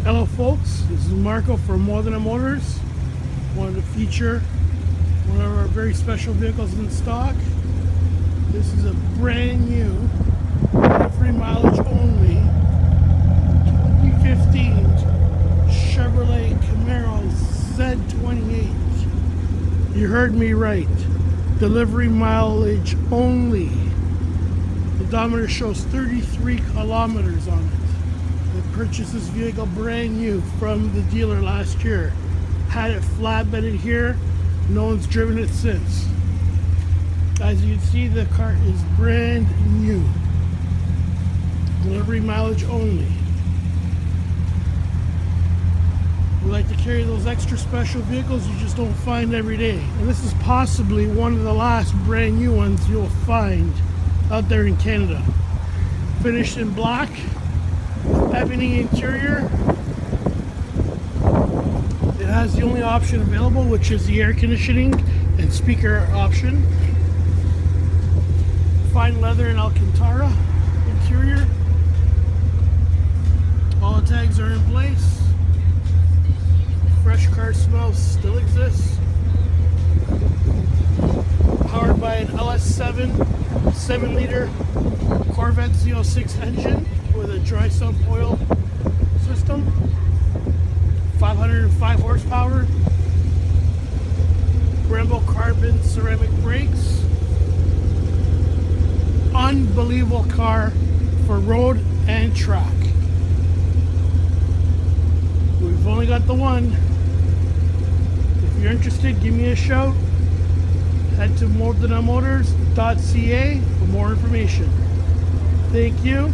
Hello folks, this is Marco from Modena Motors. Wanted to feature one of our very special vehicles in stock. This is a brand new, free mileage only, 2015 Chevrolet Camaro Z28. You heard me right. Delivery mileage only. The odometer shows 33 kilometers on it. I purchased this vehicle brand new from the dealer last year. Had it flatbedded here. No one's driven it since. As you can see, the car is brand new. Delivery mileage only. We like to carry those extra special vehicles you just don't find every day. And this is possibly one of the last brand new ones you'll find out there in Canada. Finished in black, ebony interior. It has the only option available, which is the air conditioning and speaker option. Fine leather and Alcantara interior. All the tags are in place. Fresh car smell still exists. Powered by an LS7 7-liter Corvette Z06 engine with a dry sump oil system. 505 horsepower. Brembo carbon ceramic brakes. Unbelievable car for road and track. We've only got the one. If you're interested, give me a shout. Head to ModenaMotors.ca for more information. Thank you.